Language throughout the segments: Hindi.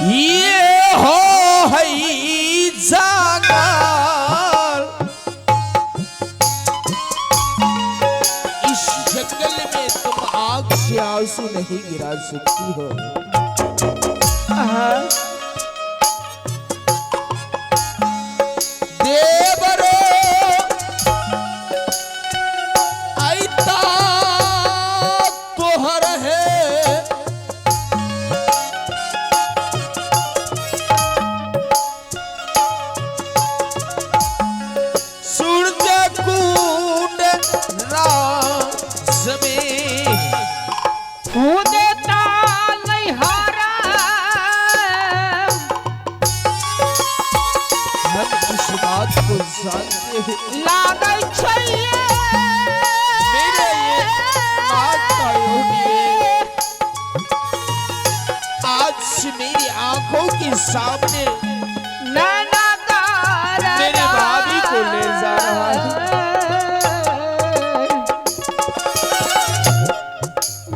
ये हो है जंगल, इस जंगल में तुम आग से आंसू नहीं गिरा सकती हो। देवरो आइता तोहर है, सूरज कूट राज में देता नहीं हारा। हम इस बात को जानते हैं। लागल छैये मेरे ये माता योनि आज मेरी आंखों के सामने मेरे भाभी को ले जा रहा है।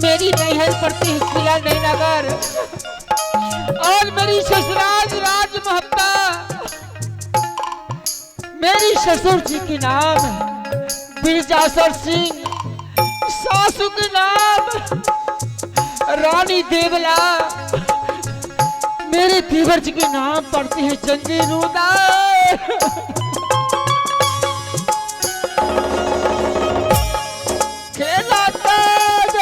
मेरी नैहर पड़ती है किला नगर और मेरी ससुराल राज महत्ता। मेरी ससुर जी के नाम बिरजासर सिंह, सासू के नाम रानी देवला, मेरे देवर जी के नाम पड़ते हैं जंगी रूदा। खेला ताज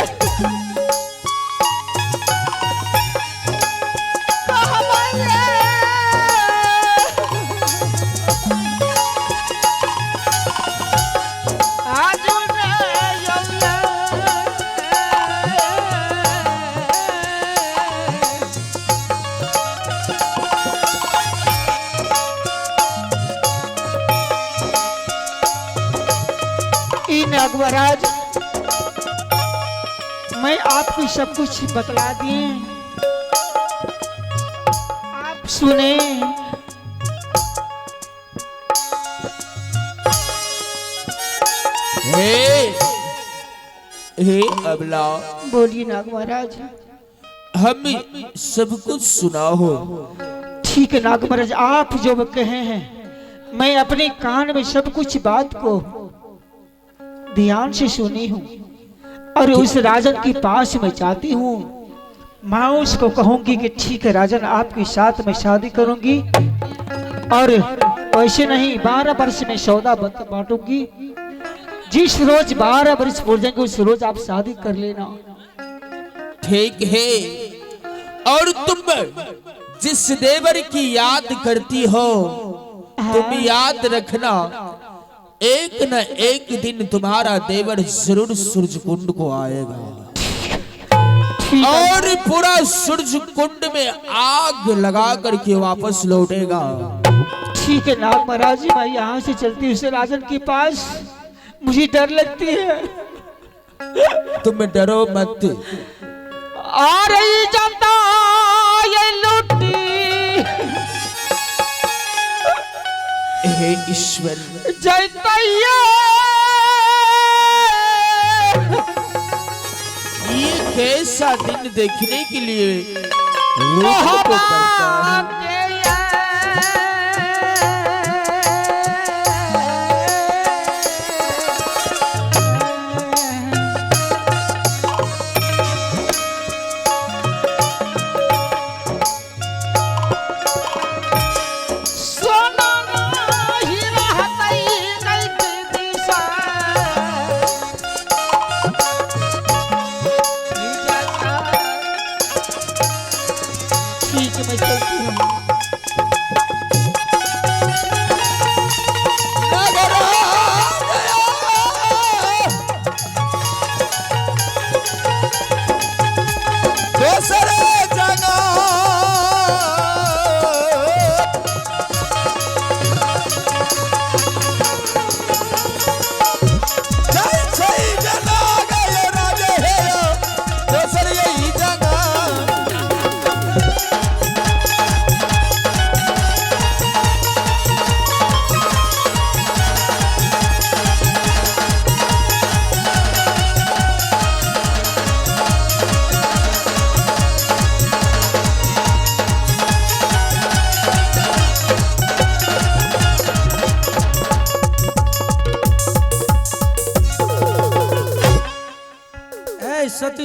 नागवराज, मैं आपको सब कुछ बतला दिए, आप सुने। हे अबला, बोलिए नागवराज। हम सब कुछ सुना हो। ठीक है नागवराज, आप जो कहे हैं मैं अपने कान में सब कुछ बात को ध्यान से सुनी हूँ और उस राजन के पास मैं जाती हूँ। मैं उसको कहूंगी कि ठीक है राजन, आपके साथ मैं शादी करूंगी और वैसे नहीं 12 वर्ष में सौदा बांटूंगी। जिस रोज 12 वर्ष पूर जाएंगे उस रोज आप शादी कर लेना। ठीक है। और तुम जिस देवर की याद करती हो, तुम याद रखना एक न एक दिन तुम्हारा देवर जरूर सूरज कुंड को आएगा और पूरा सूरज कुंड में आग लगा करके वापस लौटेगा। ठीक है नाग महाराज जी, मैं यहाँ से चलती हूँ उसे राजन के पास, मुझे डर लगती है। तुम डरो मत। आ रही जनता ये लूटी, हे ईश्वर, जैतैया ये कैसा दिन देखने के लिए लोगों को करता है।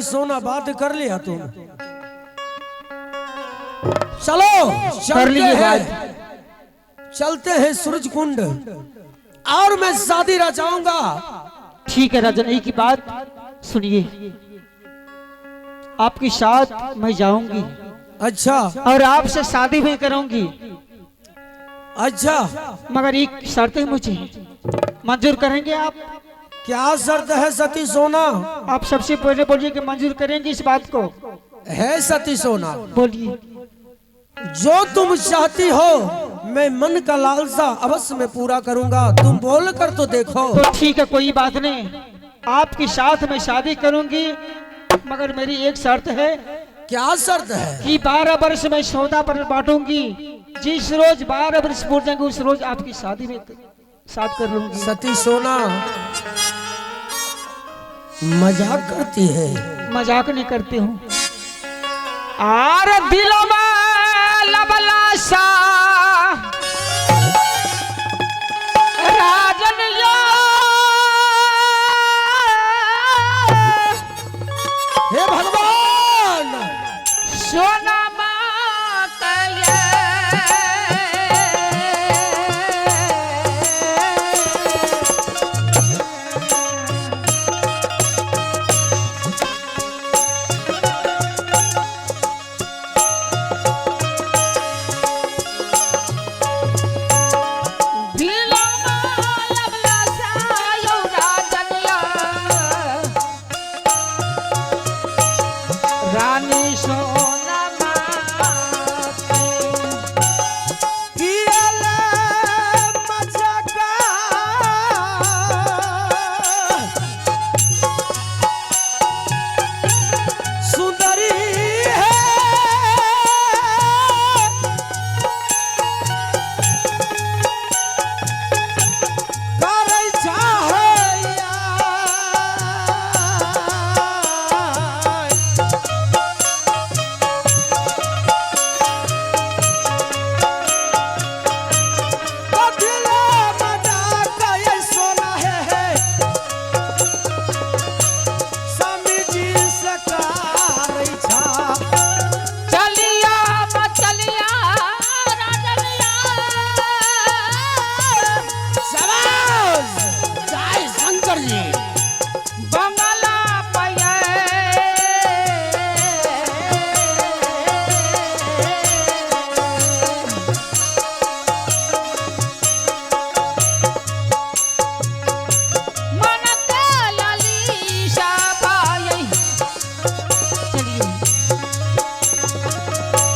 सती सोना बात कर लिया तुम। चलो कर चलते लीजिए हैं, चलते हैं सूरज कुंड और मैं शादी रचाऊंगा। ठीक है राजन, एक ही बात सुनिए, आपके साथ मैं जाऊंगी अच्छा और आपसे शादी भी करूंगी, अच्छा, मगर एक शर्त है मुझे, मंजूर करेंगे आप? क्या शर्त है सती सोना? आप सबसे पहले बोलिए कि मंजूर करेंगे इस बात को। है सती सोना, बोलिए। जो तुम चाहती हो मैं मन का लालसा अवश्य में पूरा करूंगा। तुम बोल कर तो देखो। तो ठीक है, कोई बात नहीं, आपके साथ मैं शादी करूंगी, मगर मेरी एक शर्त है क्या शर्त है? कि 12 वर्ष में सौदा पर बांटूंगी, जिस रोज 12 वर्ष पूर जाएंगे उस रोज आपकी शादी में साथ कर लूंगी। सती सोना मजाक करती है। मजाक नहीं करती हूँ। आर दिलों में लबलासा राजन यो, हे भगवान, सोना रानी सोना सुंदरी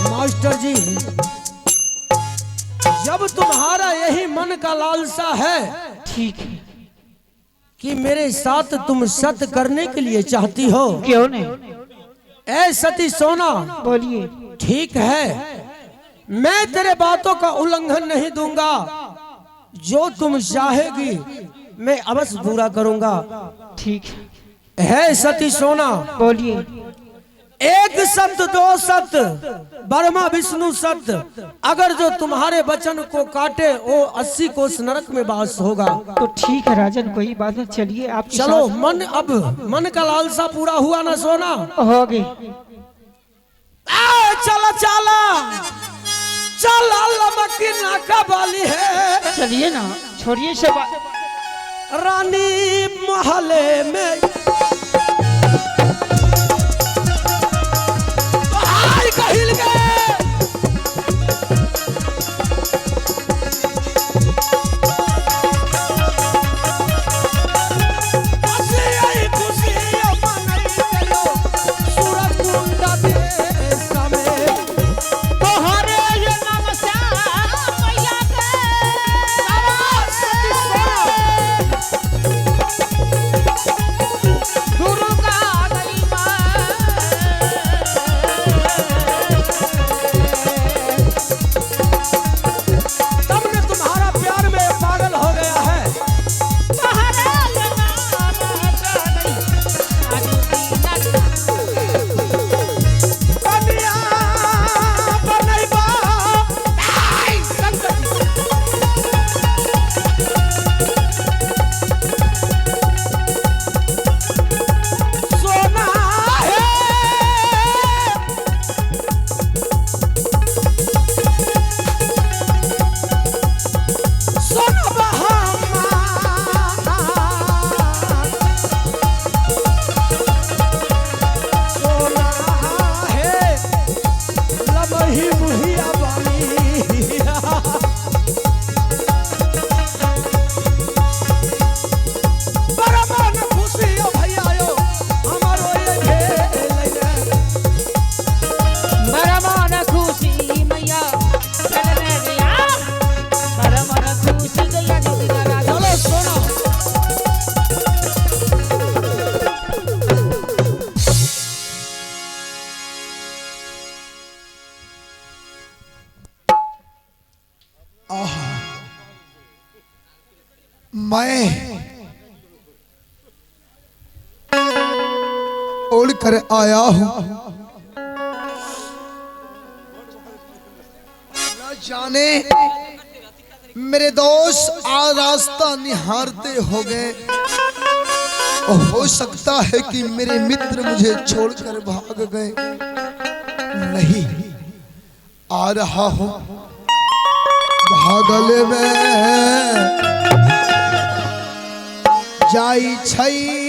मास्टर जी, जब तुम्हारा यही मन का लालसा है ठीक है, कि मेरे साथ तुम सत करने के लिए चाहती हो, क्यों नहीं, ऐ सती सोना, बोलिए। ठीक है, मैं तेरे बातों का उल्लंघन नहीं दूंगा। जो तुम चाहेगी मैं अवश्य पूरा करूंगा। ठीक है सती सोना, बोलिए। एक सत्य दो सत्य ब्रह्मा विष्णु सत्य, अगर जो तुम्हारे वचन को काटे वो 80 कोस नरक में वास होगा। तो ठीक है राजन, कोई बात नहीं, चलिए आप चलो, मन अब मन का लालसा पूरा हुआ ना सोना? हो गई। चला चला चला, लमकी नाका वाली है, चलिए ना, छोड़िए सब। रानी महले में हिल गए। सूरज कुंड देश में तोहरे ये नाम से मैया के मैं उड़ कर आया हूं, न जाने मेरे दोस्त आज रास्ता निहारते हो गए। हो सकता है कि मेरे मित्र मुझे छोड़कर भाग गए। नहीं, आ रहा हूं भागल में जाई छई